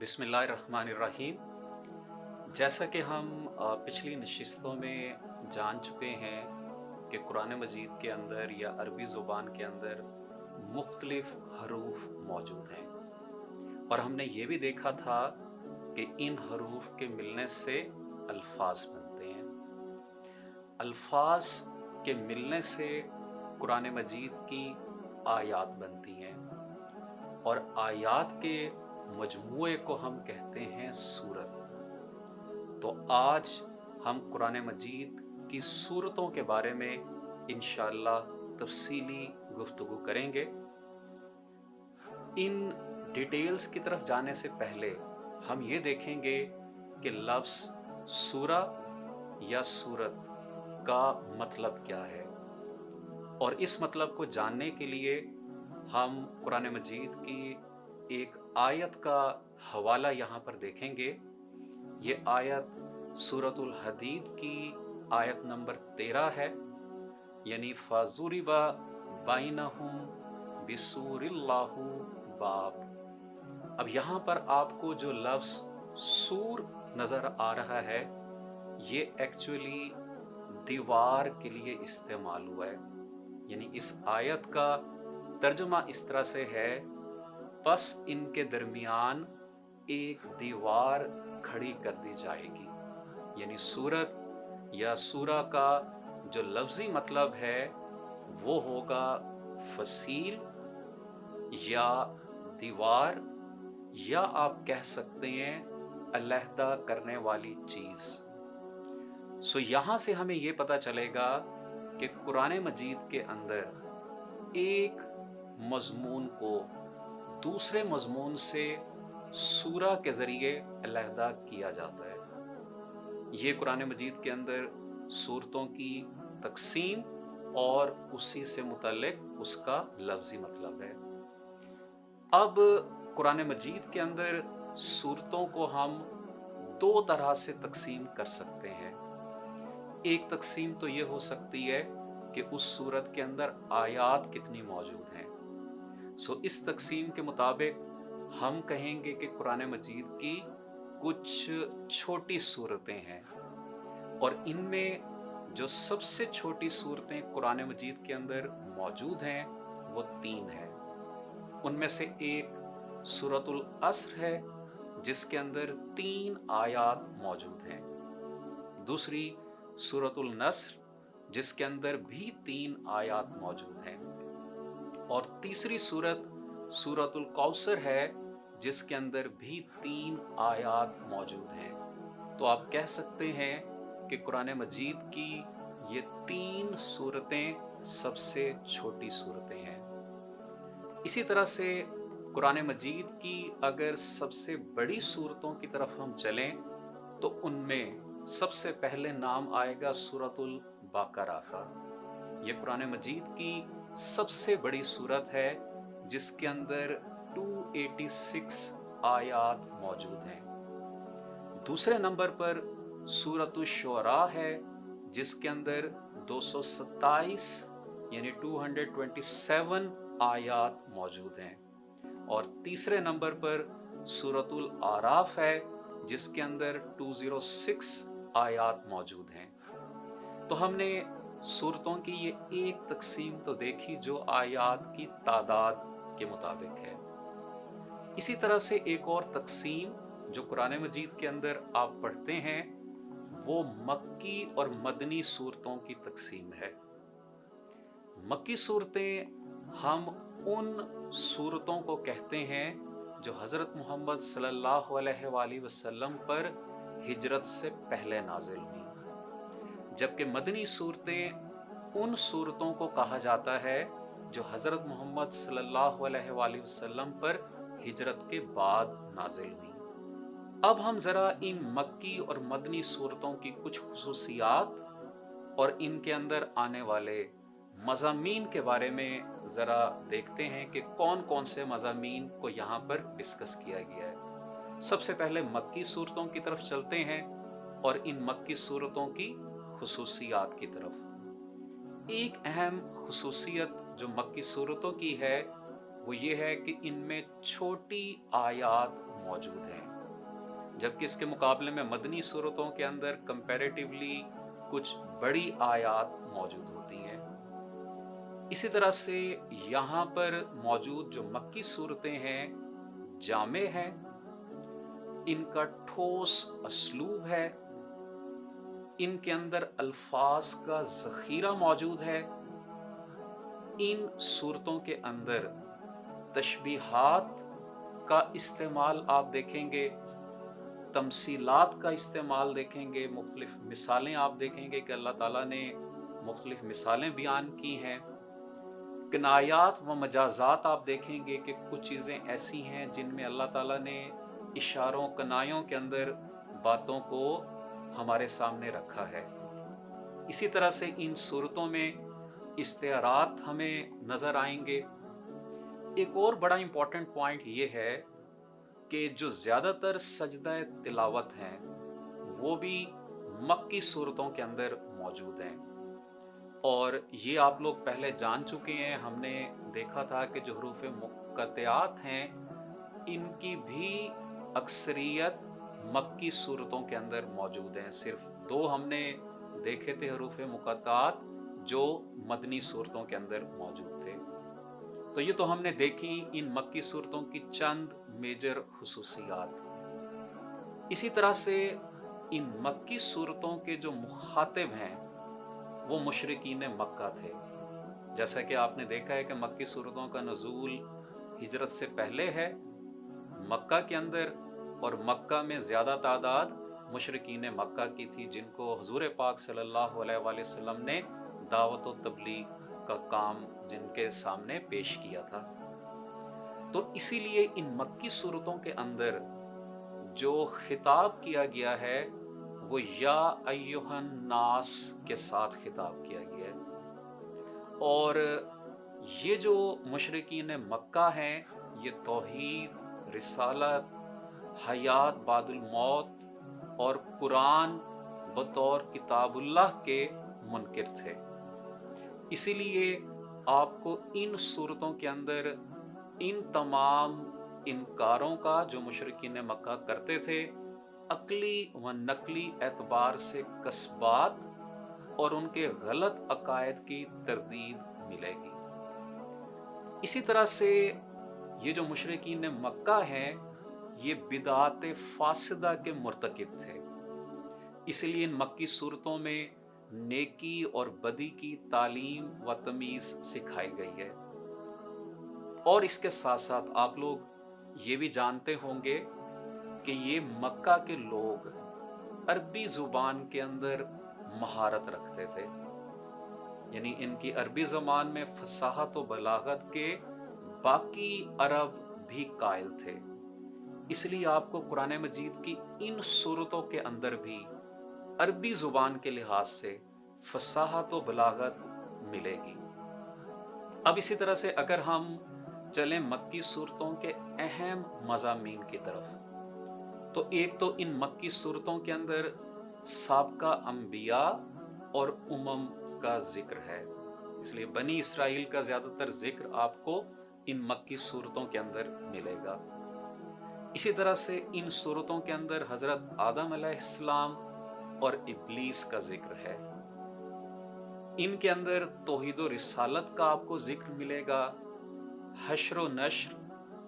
बिस्मिल्लाहिर्रहमानिर्रहीम। जैसा कि हम पिछली नशिस्तों में जान चुके हैं कि कुरान मजीद के अंदर या अरबी ज़ुबान के अंदर मुख्तलिफ हरूफ मौजूद हैं, और हमने ये भी देखा था कि इन हरूफ के मिलने से अल्फाज बनते हैं। अल्फाज के मिलने से कुरान मजीद की आयात बनती हैं, और आयात के मजमूए को हम कहते हैं सूरत। तो आज हम कुरान मजीद की सूरतों के बारे में इंशाअल्लाह तफसीली गुफ्तगू करेंगे। इन डिटेल्स की तरफ जाने से पहले हम ये देखेंगे कि लफ्ज़ सूरा या सूरत का मतलब क्या है, और इस मतलब को जानने के लिए हम कुरान मजीद की एक आयत का हवाला यहाँ पर देखेंगे। ये आयत सूरतुल हदीद की आयत नंबर 13 है, यानी फ़ज़ुरिबा बैनहुम बिसूरिल्लाहु बाब। अब यहाँ पर आपको जो लफ्ज़ सूर नज़र आ रहा है, ये एक्चुअली दीवार के लिए इस्तेमाल हुआ है। यानी इस आयत का तर्जुमा इस तरह से है, बस इनके दरमियान एक दीवार खड़ी कर दी जाएगी। यानी सूरत या सूरा का जो लफ्ज़ी मतलब है वो होगा फसील या दीवार, या आप कह सकते हैं अलहदा करने वाली चीज़। सो यहाँ से हमें ये पता चलेगा कि कुरान मजीद के अंदर एक मज़मून को दूसरे मज़मून से सूरा के ज़रिए अलहदा किया जाता है। ये कुरान मजीद के अंदर सूरतों की तकसीम और उसी से मुतल्लिक उसका लफ्ज़ी मतलब है। अब कुरान मजीद के अंदर सूरतों को हम दो तरह से तकसीम कर सकते हैं। एक तकसीम तो ये हो सकती है कि उस सूरत के अंदर आयात कितनी मौजूद हैं। सो इस तकसीम के मुताबिक हम कहेंगे कि कुरान मजीद की कुछ छोटी सूरतें हैं, और इनमें जो सबसे छोटी सूरतें कुरान मजीद के अंदर मौजूद हैं वो 3 हैं। उनमें से एक सूरतुल अस्र है, जिसके अंदर 3 आयात मौजूद हैं। दूसरी सूरतुल नस्र, जिसके अंदर भी 3 आयात मौजूद हैं। और तीसरी सूरत सूरतुल कौसर है, जिसके अंदर भी 3 आयात मौजूद हैं। तो आप कह सकते हैं कि कुरान मजीद की ये 3 सूरतें सबसे छोटी सूरतें हैं। इसी तरह से कुरान मजीद की अगर सबसे बड़ी सूरतों की तरफ हम चलें तो उनमें सबसे पहले नाम आएगा सूरतुल बकरा का। ये कुरान मजीद की सबसे बड़ी सूरत है, जिसके अंदर 286 आयात मौजूद हैं। दूसरे नंबर पर सूरतुल शुअरा है, जिसके अंदर 227 यानी 227 आयात मौजूद हैं। और तीसरे नंबर पर सूरतुल आराफ है, जिसके अंदर 206 आयात मौजूद हैं। तो हमने सूरतों की ये एक तकसीम तो देखी जो आयात की तादाद के मुताबिक है। इसी तरह से एक और तकसीम जो कुरान मजीद के अंदर आप पढ़ते हैं वो मक्की और मदनी सूरतों की तकसीम है। मक्की सूरतें हम उन सूरतों को कहते हैं जो हज़रत मोहम्मद सल्लल्लाहु अलैहि वसल्लम पर हिजरत से पहले नाजिल हुई, जबकि मदनी सूरतें उन सूरतों को कहा जाता है जो हज़रत मोहम्मद सल्लल्लाहु अलैहि वसल्लम पर हिजरत के बाद नाजिल हुई। अब हम ज़रा इन मक्की और मदनी सूरतों की कुछ खुसूसियात और इनके अंदर आने वाले मज़ामीन के बारे में ज़रा देखते हैं कि कौन कौन से मज़ामीन को यहाँ पर डिस्कस किया गया है। सबसे पहले मक्की सूरतों की तरफ चलते हैं और इन मक्की सूरतों की खुसूसियात की तरफ। एक अहम खुसूसियत जो मक्की सूरतों की है वो ये है कि इनमें छोटी आयात मौजूद हैं। जबकि इसके मुकाबले में मदनी सूरतों के अंदर कंपैरेटिवली कुछ बड़ी आयात मौजूद होती हैं। इसी तरह से यहाँ पर मौजूद जो मक्की सूरतें हैं जामे हैं, इनका ठोस असलूब है, इनके अंदर अल्फाज का ज़ख़ीरा मौजूद है। इन सूरतों के अंदर तशबीहात का इस्तेमाल आप देखेंगे, तमसीलात का इस्तेमाल देखेंगे, मुख्तलिफ मिसालें आप देखेंगे कि अल्लाह ताला ने मुख्तलिफ मिसालें बयान की हैं। किनायात व मजाजात आप देखेंगे कि कुछ चीज़ें ऐसी हैं जिनमें अल्लाह ताला ने इशारों कनायों के अंदर बातों को हमारे सामने रखा है। इसी तरह से इन सूरतों में इस्तिआरात हमें नज़र आएंगे। एक और बड़ा इम्पॉर्टेंट पॉइंट ये है कि जो ज़्यादातर सजदा तिलावत हैं वो भी मक्की सूरतों के अंदर मौजूद हैं, और ये आप लोग पहले जान चुके हैं। हमने देखा था कि जो हरूफ मुक़त्तिआत हैं इनकी भी अक्सरियत मक्की सूरतों के अंदर मौजूद हैं। सिर्फ 2 हमने देखे थे हरूफ मुक़त्तिआत जो मदनी सूरतों के अंदर मौजूद थे। तो ये तो हमने देखी इन मक्की सूरतों की चंद मेजर खुसूसियात। इसी तरह से इन मक्की सूरतों के जो मुखातिब हैं वो मुशरिकीन मक्का थे। जैसा कि आपने देखा है कि मक्की सूरतों का नज़ूल हिजरत से पहले है मक्का के अंदर, और मक्का में ज़्यादा तादाद मुशरिकीन मक्का की थी जिनको हुज़ूर पाक सल्लल्लाहु अलैहि वसल्लम ने दावत व तबलीग का काम जिनके सामने पेश किया था। तो इसीलिए इन मक्की सूरतों के अंदर जो खिताब किया गया है वो या अय्युहन नास के साथ खिताब किया गया है। और ये जो मुशरिकीन मक्का हैं ये तौहीद, रिसालत, हयात बादुल मौत और कुरान बतौर किताबुल्लाह के मुनकिर थे। इसीलिए आपको इन सूरतों के अंदर इन तमाम इनकारों का जो मुशरिकीन मक्का करते थे अक्ली व नकली एतबार से कसबात और उनके गलत अकायद की तरदीद मिलेगी। इसी तरह से ये जो मुशरिकीन मक्का हैं ये बिदात फासिदा के मुर्तकिब थे। इसलिए इन मक्की सूरतों में नेकी और बदी की तालीम व तमीज़ सिखाई गई है। और इसके साथ साथ आप लोग ये भी जानते होंगे कि ये मक्का के लोग अरबी ज़ुबान के अंदर महारत रखते थे, यानी इनकी अरबी ज़बान में फसाहत व बलागत के बाकी अरब भी कायल थे। इसलिए आपको कुरान मजीद की इन सूरतों के अंदर भी अरबी ज़ुबान के लिहाज से फसाहत व बलागत मिलेगी। अब इसी तरह से अगर हम चलें मक्की सूरतों के अहम मज़ामीन की तरफ, तो एक तो इन मक्की सूरतों के अंदर साबका अंबिया और उमम का जिक्र है। इसलिए बनी इसराइल का ज़्यादातर जिक्र आपको इन मक्की सूरतों के अंदर मिलेगा। इसी तरह से इन सूरतों के अंदर हज़रत आदम अलैहिस्सलाम और इब्लीस का जिक्र है। इनके अंदर तौहीद व रिसालत का आपको जिक्र मिलेगा, हश्र व नश्र,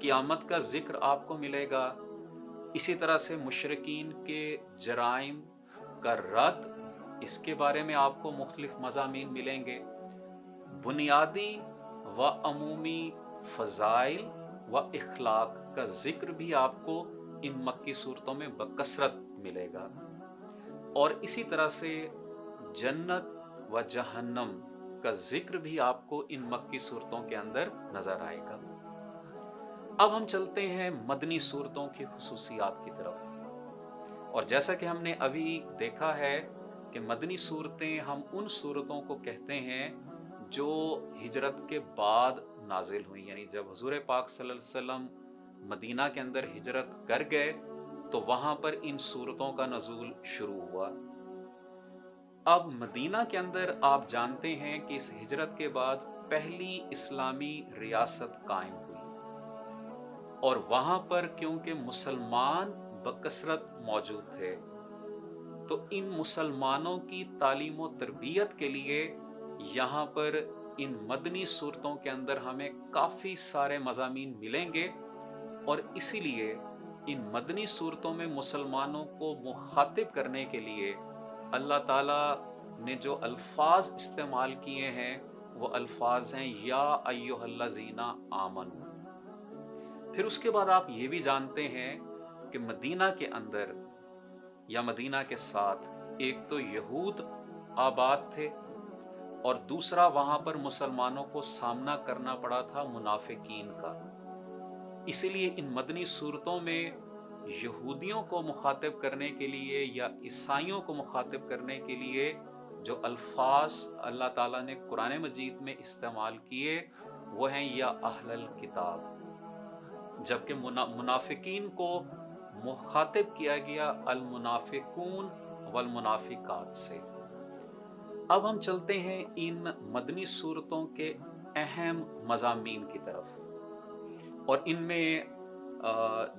क़यामत का जिक्र आपको मिलेगा। इसी तरह से मुशरिकीन के जराइम का रद्द, इसके बारे में आपको मुख्तलिफ मज़ामीन मिलेंगे। बुनियादी व अमूमी फ़ज़ाइल व इखलाक का जिक्र भी आपको इन मक्की सूरतों में बकसरत मिलेगा। और इसी तरह से जन्नत व जहन्नम का जिक्र भी आपको इन मक्की सूरतों के अंदर नजर आएगा। अब हम चलते हैं मदनी सूरतों की खुसूसियात की तरफ। और जैसा कि हमने अभी देखा है कि मदनी सूरतें हम उन सूरतों को कहते हैं जो हिजरत के बाद नाजिल हुई, यानी जब हुजूर पाक सल्लल्लाहु अलैहि वसल्लम मदीना के अंदर हिजरत कर गए तो वहां पर इन सूरतों का नज़ूल शुरू हुआ। अब मदीना के अंदर आप जानते हैं कि इस हिजरत के बाद पहली इस्लामी रियासत कायम हुई, और वहां पर क्योंकि मुसलमान बकसरत मौजूद थे। तो इन मुसलमानों की तालीम और तरबियत के लिए यहाँ पर इन मदनी सूरतों के अंदर हमें काफ़ी सारे मज़ामीन मिलेंगे, और इसीलिए इन मदनी सूरतों में मुसलमानों को मुखातिब करने के लिए अल्लाह ताला ने जो अल्फाज इस्तेमाल किए हैं वो अल्फाज हैं या अय्युहल्लज़ीना आमनू। फिर उसके बाद आप ये भी जानते हैं कि मदीना के अंदर या मदीना के साथ एक तो यहूद आबाद थे, और दूसरा वहां पर मुसलमानों को सामना करना पड़ा था मुनाफिकीन का। इसीलिए इन मदनी सूरतों में यहूदियों को मुखातिब करने के लिए या ईसाइयों को मुखातिब करने के लिए जो अल्फाज अल्लाह ताला ने कुरान मजीद में इस्तेमाल किए वो हैं या अहलल किताब, जबकि मुनाफिकीन को मुखातिब किया गया अल मुनाफिकून वल मुनाफिकात से। अब हम चलते हैं इन मदनी सूरतों के अहम मज़ामीन की तरफ, और इनमें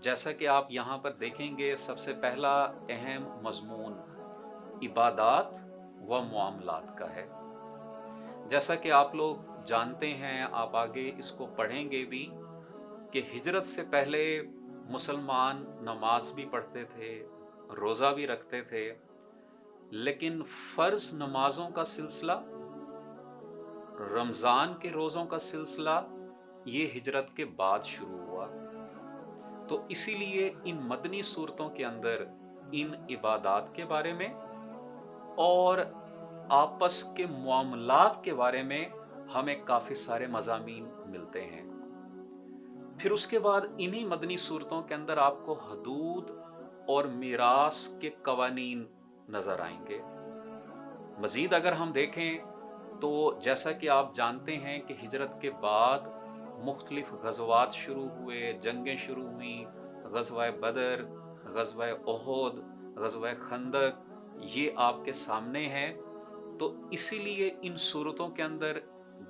जैसा कि आप यहाँ पर देखेंगे सबसे पहला अहम मज़मून इबादात व मुआमलात का है। जैसा कि आप लोग जानते हैं, आप आगे इसको पढ़ेंगे भी, कि हिजरत से पहले मुसलमान नमाज भी पढ़ते थे, रोज़ा भी रखते थे, लेकिन फ़र्ज नमाजों का सिलसिला, रमज़ान के रोज़ों का सिलसिला ये हिजरत के बाद शुरू हुआ। तो इसीलिए इन मदनी सूरतों के अंदर इन इबादात के बारे में और आपस के मामलात के बारे में हमें काफ़ी सारे मज़ामीन मिलते हैं। फिर उसके बाद इन्हीं मदनी सूरतों के अंदर आपको हदूद और मीरास के कवानीन नज़र आएंगे। मज़ीद अगर हम देखें तो जैसा कि आप जानते हैं कि हिजरत के बाद मुख्तलिफ गज़वात शुरू हुए, जंगें शुरू हुई, गज़वा बदर, गज़वा ओहद, गज़वा खंदक, ये आपके सामने हैं। तो इसीलिए इन सूरतों के अंदर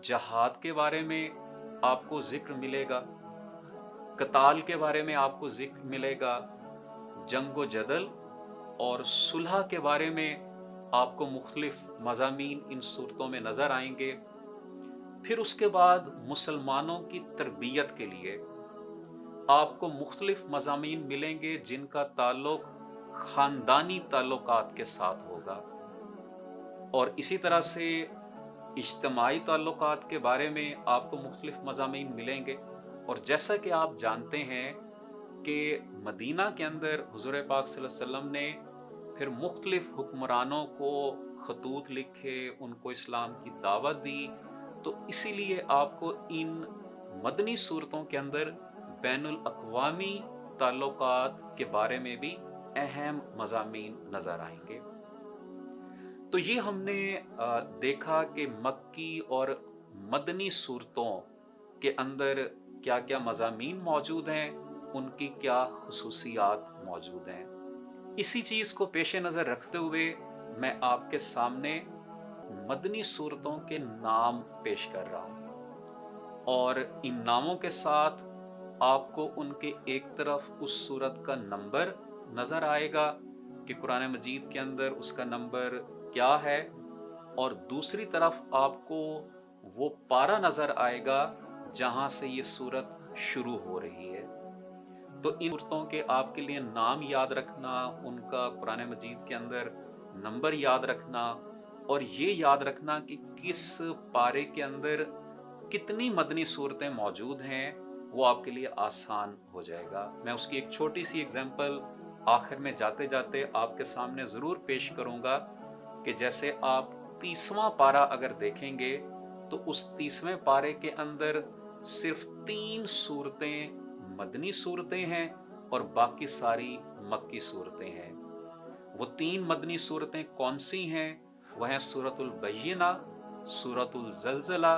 जहाद के बारे में आपको ज़िक्र मिलेगा, कताल के बारे में आपको ज़िक्र मिलेगा, जंग व जदल और सुलह के बारे में आपको मुख्तलिफ मज़ामीन इन सूरतों में नज़र आएंगे। फिर उसके बाद मुसलमानों की तरबियत के लिए आपको मुख्तलिफ मज़ामीन मिलेंगे जिनका ताल्लुक ख़ानदानी ताल्लुकात के साथ होगा, और इसी तरह से इज्तिमाई ताल्लुकात के बारे में आपको मुख्तलिफ मज़ामीन मिलेंगे। और जैसा कि आप जानते हैं कि मदीना के अंदर हुज़ूर पाक सल्लल्लाहु अलैहि वसल्लम ने फिर मुख्तलिफ हुक्मरानों को खतूत लिखे, उनको इस्लाम की दावत दी। तो इसीलिए आपको इन मदनी सूरतों के अंदर बैनुल अक़वामी ताल्लुकात के बारे में भी अहम मज़ामीन नज़र आएंगे। तो ये हमने देखा कि मक्की और मदनी सूरतों के अंदर क्या क्या मज़ामीन मौजूद हैं, उनकी क्या खुसूसियात मौजूद हैं। इसी चीज़ को पेश नज़र रखते हुए मैं आपके सामने मदनी सूरतों के नाम पेश कर रहा हूँ, और इन नामों के साथ आपको उनके एक तरफ उस सूरत का नंबर नज़र आएगा कि कुरान मजीद के अंदर उसका नंबर क्या है, और दूसरी तरफ आपको वो पारा नज़र आएगा जहाँ से ये सूरत शुरू हो रही है। तो इन सूरतों के आपके लिए नाम याद रखना, उनका कुरान मजीद के अंदर नंबर याद रखना, और ये याद रखना कि किस पारे के अंदर कितनी मदनी सूरतें मौजूद हैं, वो आपके लिए आसान हो जाएगा। मैं उसकी एक छोटी सी एग्जाम्पल आखिर में जाते जाते आपके सामने ज़रूर पेश करूँगा कि जैसे आप 30वां पारा अगर देखेंगे तो उस 30वें पारे के अंदर सिर्फ 3 सूरतें मदनी सूरतें हैं और बाकी सारी मक्की सूरतें हैं। वो 3 मदनी सूरतें कौन सी हैं? वह हैं सूरतुल बय्यिना, सूरतुल ज़लज़ला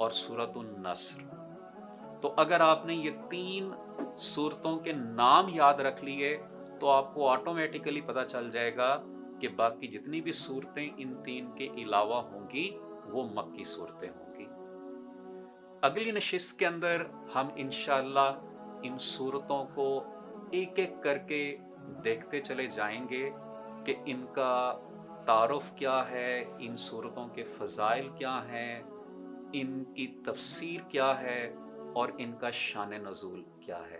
और सूरतुन नस्र। तो अगर आपने ये 3 सूरतों के नाम याद रख लिए तो आपको ऑटोमेटिकली पता चल जाएगा कि बाकी जितनी भी सूरतें इन 3 के अलावा होंगी वो मक्की सूरतें होंगी। अगली नशिस्त के अंदर हम इंशाअल्लाह इन सूरतों को एक एक करके دیکھتے چلے جائیں گے کہ ان کا تعارف کیا ہے، ان صورتوں کے فضائل کیا ہیں، ان کی تفسیر کیا ہے اور ان کا شان نزول کیا ہے۔